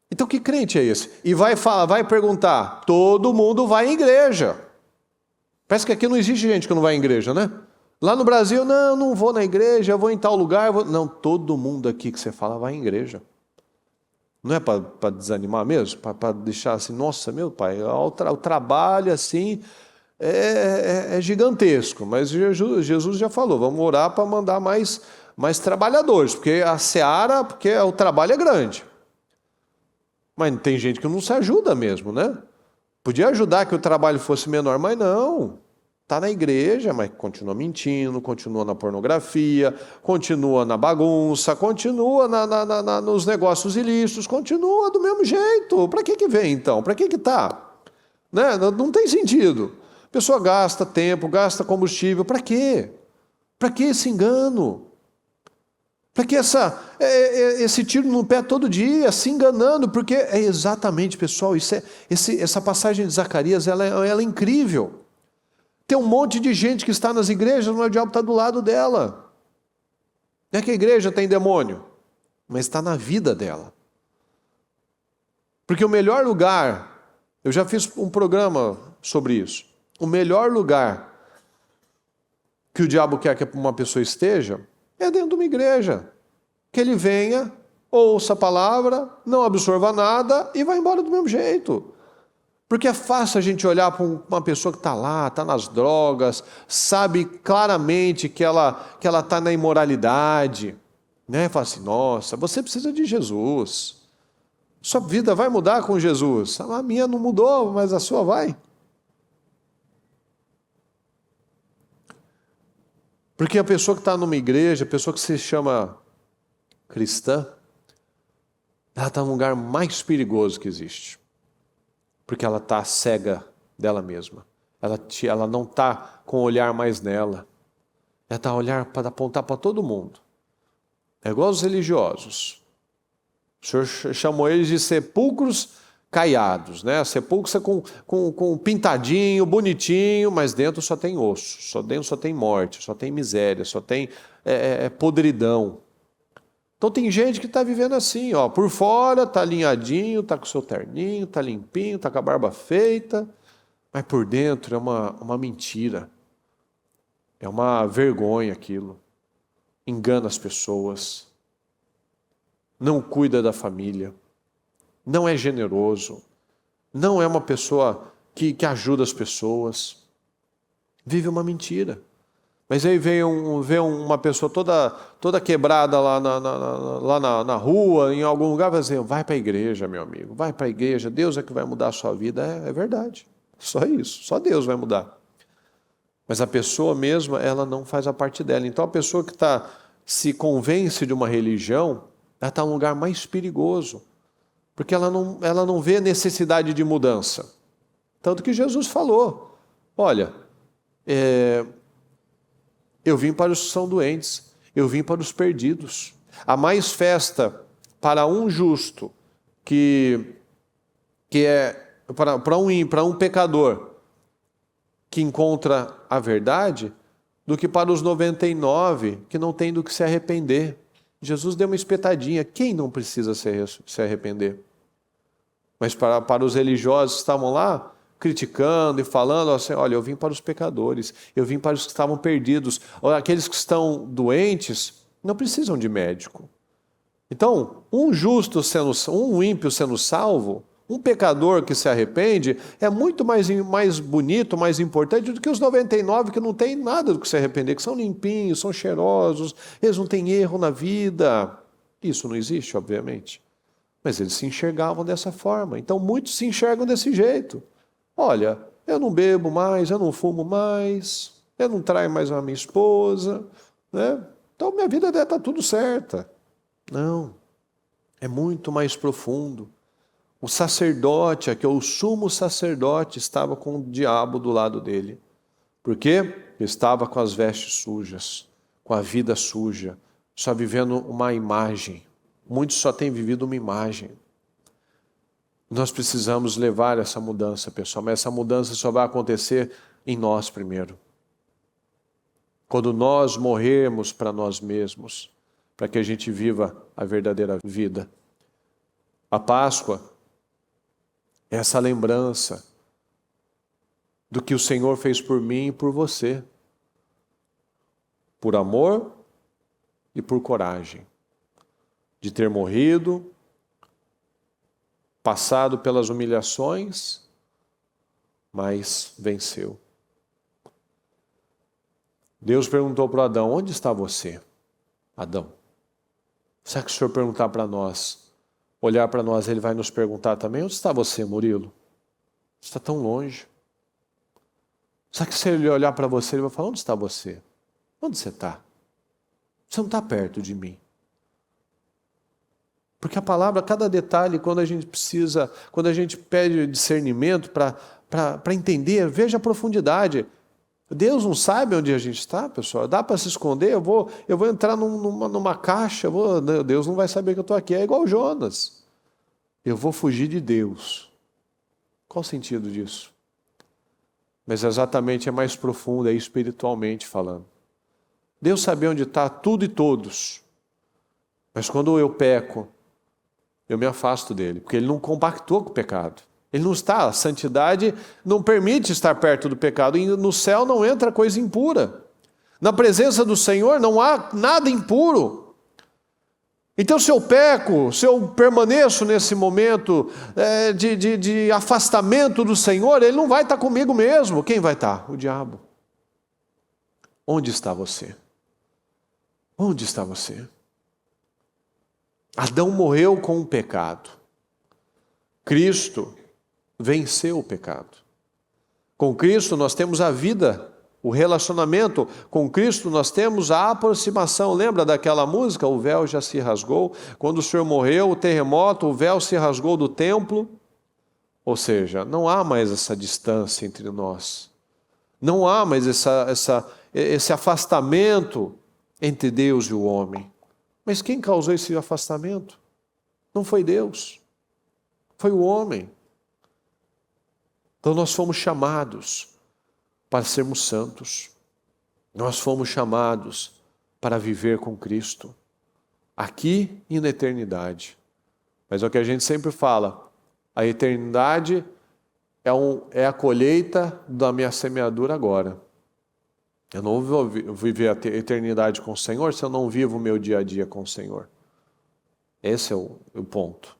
Então que crente é esse? E vai perguntar, todo mundo vai em igreja. Parece que aqui não existe gente que não vai em igreja, né? Lá no Brasil, não vou na igreja, eu vou em tal lugar. Não, todo mundo aqui que você fala vai em igreja. Não é para desanimar mesmo? Para deixar assim, nossa, meu pai, o trabalho assim é gigantesco. Mas Jesus já falou, vamos orar para mandar mais trabalhadores, porque a seara, porque o trabalho é grande. Mas tem gente que não se ajuda mesmo, né? Podia ajudar que o trabalho fosse menor, mas não. Está na igreja, mas continua mentindo, continua na pornografia, continua na bagunça, continua nos negócios ilícitos, continua do mesmo jeito. Para que vem então? Para que está? Né? Não tem sentido. A pessoa gasta tempo, gasta combustível. Para quê? Para que esse engano? Para que esse tiro no pé todo dia, se enganando? Porque é exatamente, pessoal, essa passagem de Zacarias, ela é incrível. Tem um monte de gente que está nas igrejas, mas o diabo está do lado dela. Não é que a igreja tem demônio, mas está na vida dela. Porque o melhor lugar, eu já fiz um programa sobre isso, o melhor lugar que o diabo quer que uma pessoa esteja é dentro de uma igreja. Que ele venha ouça a palavra, não absorva nada e vai embora do mesmo jeito. Porque é fácil a gente olhar para uma pessoa que está lá, está nas drogas, sabe claramente que ela está na imoralidade, né? Fala assim, nossa, você precisa de Jesus. Sua vida vai mudar com Jesus. A minha não mudou, mas a sua vai. Porque a pessoa que está numa igreja, a pessoa que se chama cristã, ela está no lugar mais perigoso que existe. Porque ela está cega dela mesma. Ela não está com o olhar mais nela. Ela está a olhar para apontar para todo mundo. É igual os religiosos. O Senhor chamou eles de sepulcros caiados, né? Sepulcros com pintadinho, bonitinho, mas dentro só tem osso, dentro só tem morte, só tem miséria, só tem podridão. Então tem gente que está vivendo assim, ó, por fora está alinhadinho, está com o seu terninho, está limpinho, está com a barba feita, mas por dentro é uma mentira, é uma vergonha aquilo, engana as pessoas, não cuida da família, não é generoso, não é uma pessoa que ajuda as pessoas, vive uma mentira. Mas aí vê uma pessoa toda quebrada lá na rua, em algum lugar, vai dizer, vai para a igreja, meu amigo, vai para a igreja, Deus é que vai mudar a sua vida. É verdade, só isso, só Deus vai mudar. Mas a pessoa mesma, ela não faz a parte dela. Então a pessoa que se convence de uma religião, ela está num lugar mais perigoso, porque ela não vê necessidade de mudança. Tanto que Jesus falou, olha, eu vim para os que são doentes, eu vim para os perdidos. Há mais festa para um justo, que é para um pecador que encontra a verdade, do que para os 99 que não tem do que se arrepender. Jesus deu uma espetadinha, quem não precisa se arrepender? Mas para os religiosos que estavam lá, criticando e falando assim, olha, eu vim para os pecadores, eu vim para os que estavam perdidos, aqueles que estão doentes não precisam de médico. Então, um ímpio sendo salvo, um pecador que se arrepende, é muito mais bonito, mais importante do que os 99 que não têm nada do que se arrepender, que são limpinhos, são cheirosos, eles não têm erro na vida. Isso não existe, obviamente. Mas eles se enxergavam dessa forma. Então, muitos se enxergam desse jeito. Olha, eu não bebo mais, eu não fumo mais, eu não traio mais a minha esposa, né? Então minha vida deve estar tudo certa. Não, é muito mais profundo. O sacerdote, que é o sumo sacerdote, estava com o diabo do lado dele. Por quê? Estava com as vestes sujas, com a vida suja, só vivendo uma imagem. Muitos só têm vivido uma imagem. Nós precisamos levar essa mudança, pessoal, mas essa mudança só vai acontecer em nós primeiro. Quando nós morrermos para nós mesmos, para que a gente viva a verdadeira vida. A Páscoa é essa lembrança do que o Senhor fez por mim e por você. Por amor e por coragem. De ter morrido, passado pelas humilhações, mas venceu. Deus perguntou para Adão, onde está você, Adão? Será que o Senhor perguntar para nós, olhar para nós, Ele vai nos perguntar também, onde está você, Murilo? Você está tão longe. Será que se Ele olhar para você, Ele vai falar, onde está você? Onde você está? Você não está perto de mim. Porque a palavra, cada detalhe, quando a gente pede discernimento para entender, veja a profundidade. Deus não sabe onde a gente está, pessoal. Dá para se esconder? Eu vou entrar numa caixa, Deus não vai saber que eu estou aqui. É igual Jonas. Eu vou fugir de Deus. Qual o sentido disso? Mas exatamente é mais profundo, é espiritualmente falando. Deus sabe onde está tudo e todos. Mas quando eu peco, eu me afasto dele, porque ele não compactou com o pecado. Ele não está, a santidade não permite estar perto do pecado, e no céu não entra coisa impura. Na presença do Senhor não há nada impuro. Então, se eu peco, se eu permaneço nesse momento de afastamento do Senhor, Ele não vai estar comigo mesmo. Quem vai estar? O diabo. Onde está você? Onde está você? Adão morreu com o pecado. Cristo venceu o pecado. Com Cristo nós temos a vida, o relacionamento. Com Cristo nós temos a aproximação. Lembra daquela música? O véu já se rasgou. Quando o Senhor morreu, o terremoto, o véu se rasgou do templo. Ou seja, não há mais essa distância entre nós. Não há mais esse afastamento entre Deus e o homem. Mas quem causou esse afastamento? Não foi Deus. Foi o homem. Então nós fomos chamados para sermos santos. Nós fomos chamados para viver com Cristo, aqui e na eternidade. Mas é o que a gente sempre fala, a eternidade é a colheita da minha semeadura agora. Eu não vou viver a eternidade com o Senhor se eu não vivo o meu dia a dia com o Senhor. Esse é o ponto.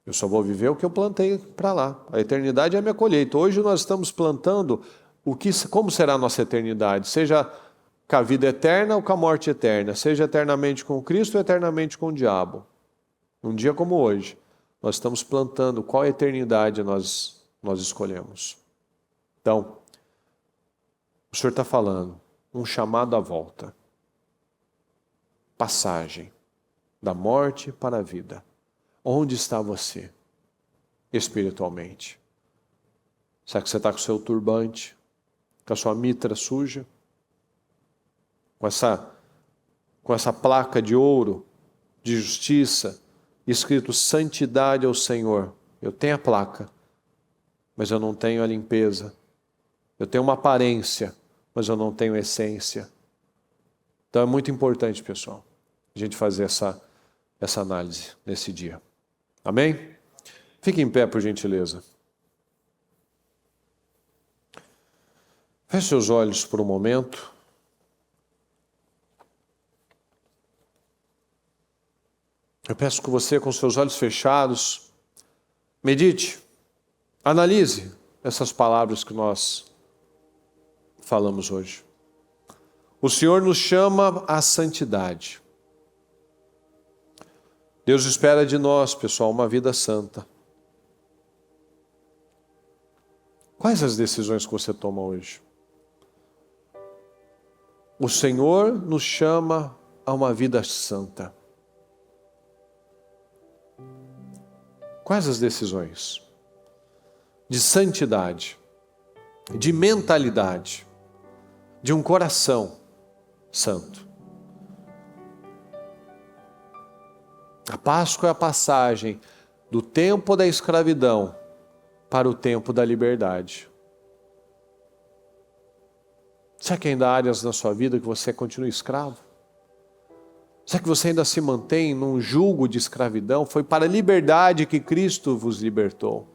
Eu só vou viver o que eu plantei para lá. A eternidade é a minha colheita. Hoje nós estamos plantando como será a nossa eternidade. Seja com a vida eterna ou com a morte eterna. Seja eternamente com Cristo ou eternamente com o diabo. Um dia como hoje, nós estamos plantando qual eternidade nós escolhemos. Então, o Senhor está falando, um chamado à volta. Passagem da morte para a vida. Onde está você espiritualmente? Será que você está com o seu turbante, com a sua mitra suja? Com essa placa de ouro, de justiça, escrito santidade ao Senhor. Eu tenho a placa, mas eu não tenho a limpeza. Eu tenho uma aparência, mas eu não tenho essência. Então é muito importante, pessoal, a gente fazer essa análise nesse dia. Amém? Fique em pé, por gentileza. Feche seus olhos por um momento. Eu peço que você, com seus olhos fechados, medite, analise essas palavras que nós falamos hoje. O Senhor nos chama à santidade. Deus espera de nós, pessoal, uma vida santa. Quais as decisões que você toma hoje? O Senhor nos chama a uma vida santa. Quais as decisões? De santidade, de mentalidade, de um coração santo. A Páscoa é a passagem do tempo da escravidão para o tempo da liberdade. Será que ainda há áreas na sua vida que você continua escravo? Será que você ainda se mantém num jugo de escravidão? Foi para a liberdade que Cristo vos libertou.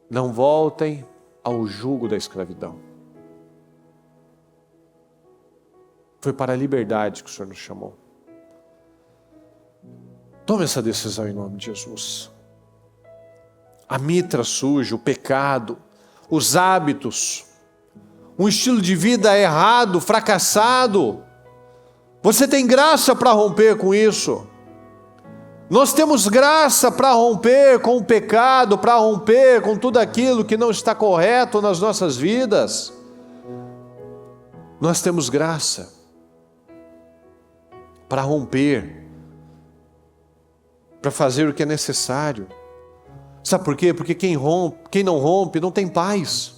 Não voltem ao jugo da escravidão. Foi para a liberdade que o Senhor nos chamou. Tome essa decisão em nome de Jesus. A mitra suja, o pecado, os hábitos, um estilo de vida errado, fracassado. Você tem graça para romper com isso. Nós temos graça para romper com o pecado, para romper com tudo aquilo que não está correto nas nossas vidas. Nós temos graça para romper, para fazer o que é necessário. Sabe por quê? Porque quem não rompe não tem paz.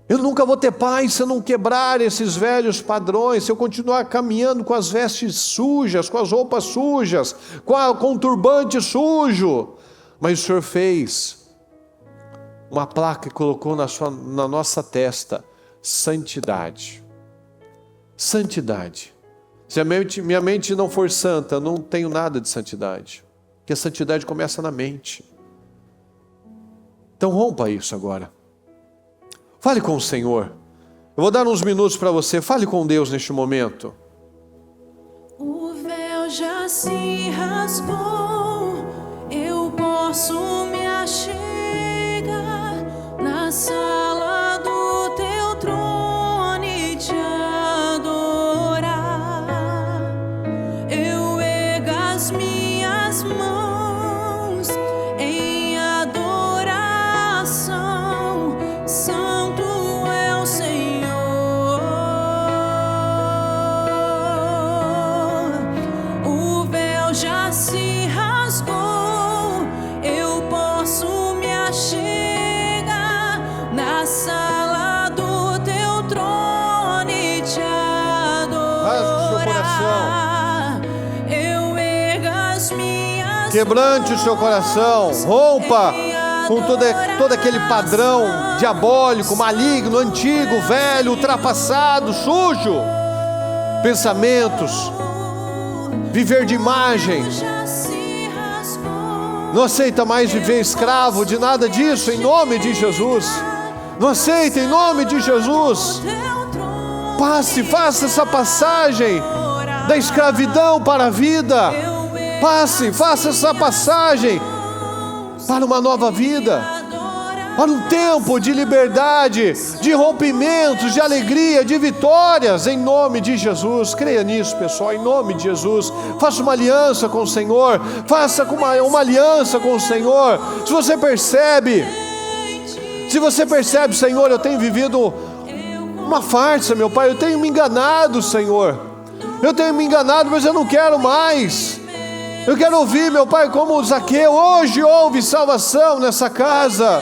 Eu nunca vou ter paz se eu não quebrar esses velhos padrões, se eu continuar caminhando com as vestes sujas, com as roupas sujas, com o turbante sujo. Mas o Senhor fez uma placa e colocou na nossa testa: santidade. Santidade. Se a minha mente não for santa, eu não tenho nada de santidade. Porque a santidade começa na mente. Então rompa isso agora. Fale com o Senhor. Eu vou dar uns minutos para você. Fale com Deus neste momento. véu já se rasgou, eu posso me achegar na sala do teu trono e te adorar. Eu ergo as minhas mãos em adoração, santo é o Senhor. O véu já se rasgou, eu posso me achegar na sala do teu trono e te adorar. Eu ergo as minhas Quebrante o seu coração, rompa com todo aquele padrão diabólico, maligno, antigo, velho, ultrapassado, sujo. Pensamentos, viver de imagens. já se rasgou. Não aceita mais viver escravo de nada disso, em nome de Jesus. Não aceita, em nome de Jesus. Passe, faça essa passagem da escravidão para a vida. Passe, faça essa passagem para uma nova vida, para um tempo de liberdade, de rompimentos, de alegria, de vitórias, em nome de Jesus. Creia nisso, pessoal, em nome de Jesus. Faça uma aliança com o Senhor, faça uma aliança com o Senhor. Se você percebe, Senhor, eu tenho vivido uma farsa, meu Pai, eu tenho me enganado, Senhor, eu tenho me enganado, mas eu não quero mais. Eu quero ouvir, meu Pai, como o Zaqueu. Hoje houve salvação nessa casa,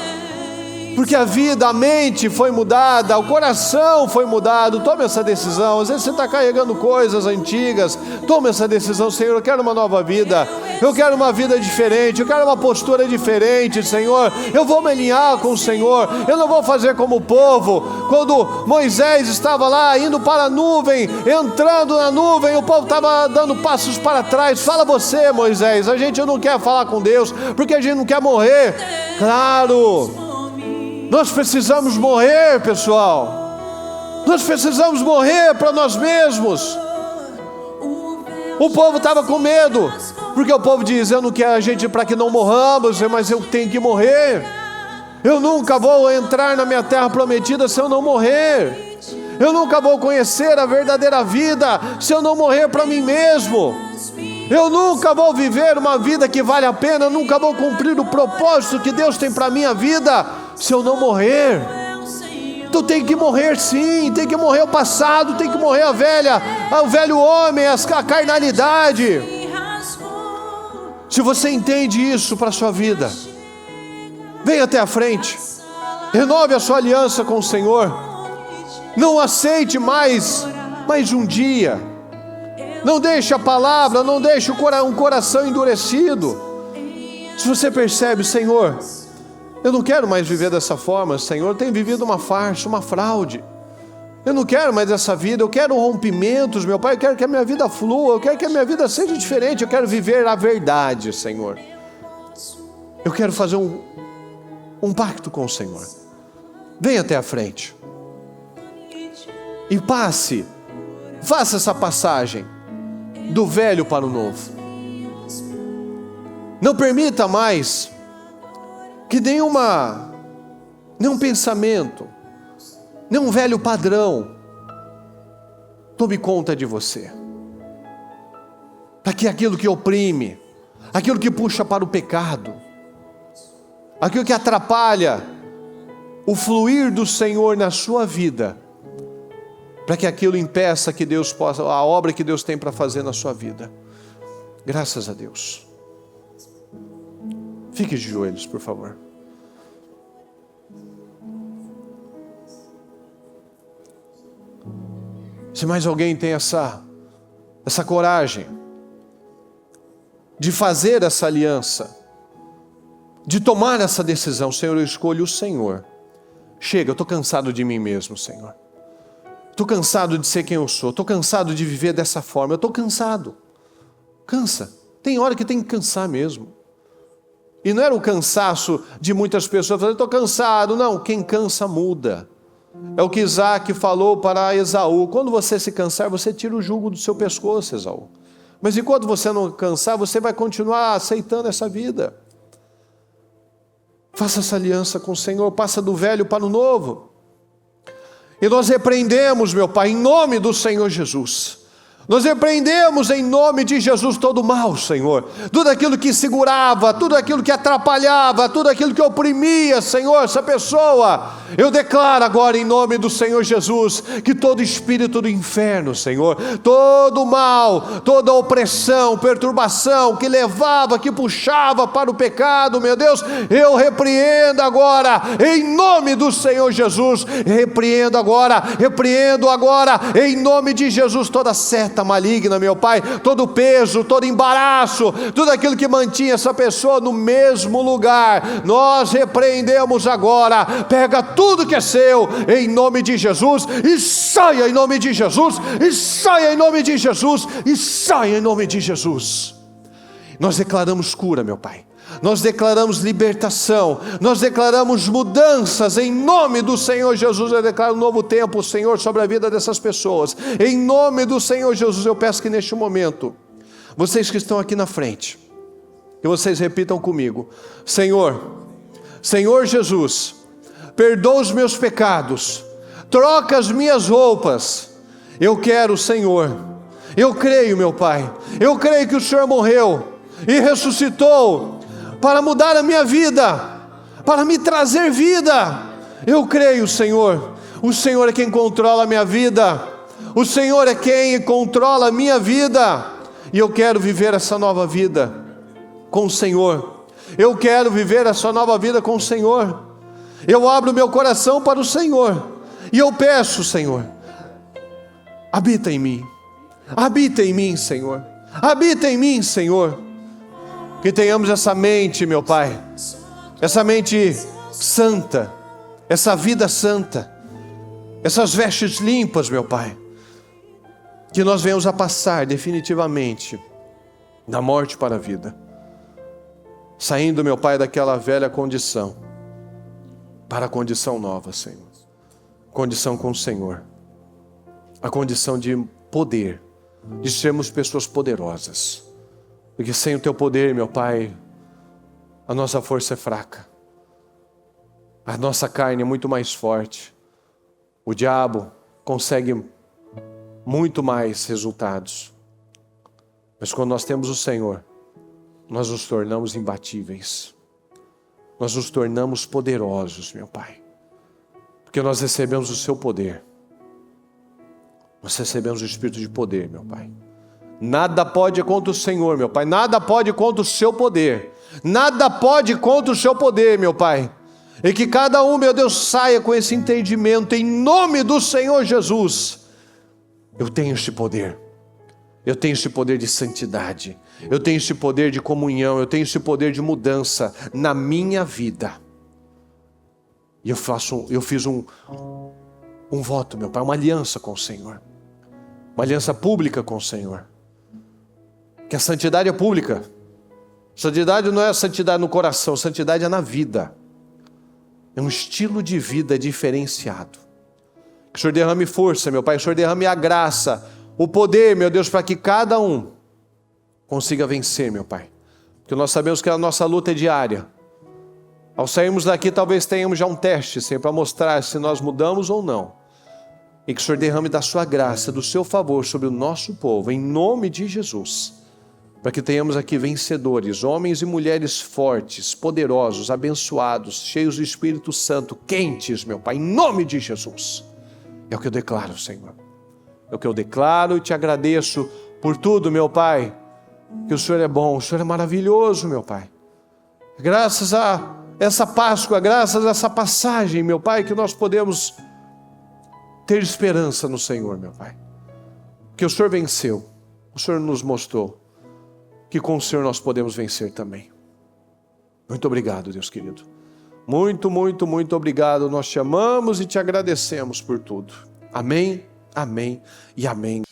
porque a vida, a mente foi mudada, o coração foi mudado. Tome essa decisão. Às vezes você está carregando coisas antigas. Tome essa decisão, Senhor. Eu quero uma nova vida, eu quero uma vida diferente, eu quero uma postura diferente, Senhor. Eu vou me alinhar com o Senhor. Eu não vou fazer como o povo. Quando Moisés estava lá, indo para a nuvem, entrando na nuvem, o povo estava dando passos para trás. Fala você, Moisés, a gente não quer falar com Deus, porque a gente não quer morrer. Claro, nós precisamos morrer, pessoal. Nós precisamos morrer para nós mesmos. O povo estava com medo, porque o povo diz: eu não quero a gente para que não morramos, mas eu tenho que morrer. Eu nunca vou entrar na minha terra prometida se eu não morrer. Eu nunca vou conhecer a verdadeira vida se eu não morrer para mim mesmo. Eu nunca vou viver uma vida que vale a pena, eu nunca vou cumprir o propósito que Deus tem para a minha vida se eu não morrer. Tu tem que morrer, sim, tem que morrer o passado, tem que morrer o velho homem, a carnalidade. Se você entende isso para a sua vida, venha até a frente, renove a sua aliança com o Senhor. Não aceite mais um dia. Não deixe a palavra, não deixe um coração endurecido. Se você percebe: Senhor, eu não quero mais viver dessa forma, Senhor, eu tenho vivido uma farsa, uma fraude. Eu não quero mais essa vida, eu quero rompimentos, meu Pai, eu quero que a minha vida flua, eu quero que a minha vida seja diferente, eu quero viver a verdade, Senhor. Eu quero fazer um pacto com o Senhor. Venha até a frente e faça essa passagem do velho para o novo. Não permita mais que nenhum pensamento, nenhum velho padrão tome conta de você, para que aquilo que oprime, aquilo que puxa para o pecado, aquilo que atrapalha o fluir do Senhor na sua vida, para que aquilo impeça que Deus possa, a obra que Deus tem para fazer na sua vida. Graças a Deus. Fique de joelhos, por favor. Se mais alguém tem essa coragem de fazer essa aliança, de tomar essa decisão: Senhor, eu escolho o Senhor. Chega, eu estou cansado de mim mesmo, Senhor. Estou cansado de ser quem eu sou. Estou cansado de viver dessa forma. Eu estou cansado. Cansa. Tem hora que tem que cansar mesmo. E não era o cansaço de muitas pessoas falando: estou cansado. Não, quem cansa muda. É o que Isaac falou para Esaú: quando você se cansar, você tira o jugo do seu pescoço, Esaú. Mas enquanto você não alcançar, você vai continuar aceitando essa vida. Faça essa aliança com o Senhor, passa do velho para o novo. E nós repreendemos, meu Pai, em nome do Senhor Jesus. Nós repreendemos em nome de Jesus todo o mal, Senhor. Tudo aquilo que segurava, tudo aquilo que atrapalhava, tudo aquilo que oprimia, Senhor, essa pessoa. Eu declaro agora em nome do Senhor Jesus, que todo espírito do inferno, Senhor, todo mal, toda opressão, perturbação que levava, que puxava para o pecado, meu Deus, eu repreendo agora, em nome do Senhor Jesus, repreendo agora, em nome de Jesus, toda seta maligna, meu Pai, todo peso, todo embaraço, tudo aquilo que mantinha essa pessoa no mesmo lugar, nós repreendemos agora. Pega tudo que é seu, em nome de Jesus, e saia em nome de Jesus, e saia em nome de Jesus, e saia em nome de Jesus. Nós declaramos cura, meu Pai. Nós declaramos libertação, nós declaramos mudanças em nome do Senhor Jesus. Eu declaro um novo tempo, Senhor, sobre a vida dessas pessoas. Em nome do Senhor Jesus, eu peço que neste momento, vocês que estão aqui na frente, que vocês repitam comigo: Senhor, Senhor Jesus, perdoa os meus pecados, troca as minhas roupas. Eu quero, Senhor, eu creio, meu Pai, eu creio que o Senhor morreu e ressuscitou para mudar a minha vida, para me trazer vida. Eu creio, Senhor, o Senhor é quem controla a minha vida, o Senhor é quem controla a minha vida, e eu quero viver essa nova vida com o Senhor. Eu quero viver essa nova vida com o Senhor. Eu abro meu coração para o Senhor, e eu peço, Senhor, habita em mim, Senhor, habita em mim, Senhor. Que tenhamos essa mente, meu Pai, essa mente santa, essa vida santa, essas vestes limpas, meu Pai, que nós venhamos a passar definitivamente da morte para a vida, saindo, meu Pai, daquela velha condição para a condição nova, Senhor, condição com o Senhor, a condição de poder, de sermos pessoas poderosas. Porque sem o Teu poder, meu Pai, a nossa força é fraca, a nossa carne é muito mais forte, o diabo consegue muito mais resultados, mas quando nós temos o Senhor, nós nos tornamos imbatíveis, nós nos tornamos poderosos, meu Pai, porque nós recebemos o Seu poder, nós recebemos o Espírito de poder, meu Pai. Nada pode contra o Senhor, meu Pai. Nada pode contra o Seu poder. Nada pode contra o Seu poder, meu Pai. E que cada um, meu Deus, saia com esse entendimento em nome do Senhor Jesus. Eu tenho este poder. Eu tenho este poder de santidade. Eu tenho este poder de comunhão. Eu tenho este poder de mudança na minha vida. E eu fiz um voto, meu Pai, uma aliança com o Senhor. Uma aliança pública com o Senhor. Que a santidade é pública. Santidade não é santidade no coração, santidade é na vida. É um estilo de vida diferenciado. Que o Senhor derrame força, meu Pai, que o Senhor derrame a graça, o poder, meu Deus, para que cada um consiga vencer, meu Pai. Porque nós sabemos que a nossa luta é diária. Ao sairmos daqui, talvez tenhamos já um teste, Senhor, para mostrar se nós mudamos ou não. E que o Senhor derrame da sua graça, do seu favor sobre o nosso povo, em nome de Jesus. Para que tenhamos aqui vencedores, homens e mulheres fortes, poderosos, abençoados, cheios do Espírito Santo, quentes, meu Pai, em nome de Jesus. É o que eu declaro, Senhor. É o que eu declaro e te agradeço por tudo, meu Pai. Que o Senhor é bom, o Senhor é maravilhoso, meu Pai. Graças a essa Páscoa, graças a essa passagem, meu Pai, que nós podemos ter esperança no Senhor, meu Pai. Que o Senhor venceu, o Senhor nos mostrou que com o Senhor nós podemos vencer também. Muito obrigado, Deus querido. Muito, muito, muito obrigado. Nós te amamos e te agradecemos por tudo. Amém, amém e amém.